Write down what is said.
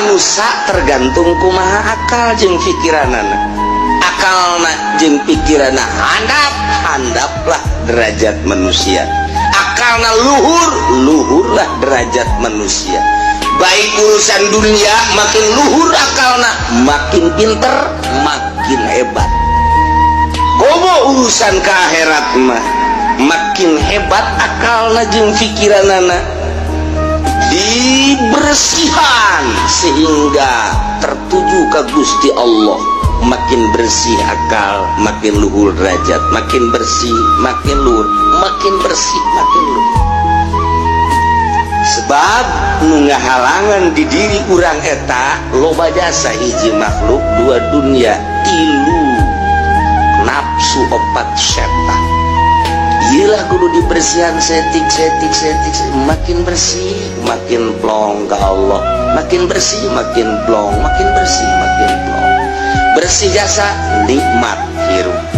manusia tergantung kumaha akal jeung pikiranana. Akalna jeung pikiranna handaplah derajat manusia. Akalna luhurlah derajat manusia. Baik urusan dunia makin luhur akalna, makin pinter, makin hebat. Komo urusan ke akhirat mah makin hebat akalna jeung pikiranana, dibersihan sehingga tertuju ke Gusti Allah. Makin bersih akal, makin luhur derajat, makin bersih, makin luhur, makin bersih, makin luhur. Sebab nu ngahalangan di diri urang eta loba jasa hiji makhluk, dua dunia, tilu nafsu, opat setan. Iyalah kudu dibersihan setik, makin bersih, makin plong ke Allah, makin bersih, makin plong, makin bersih, makin plong. Bersih jasa nikmat hirup.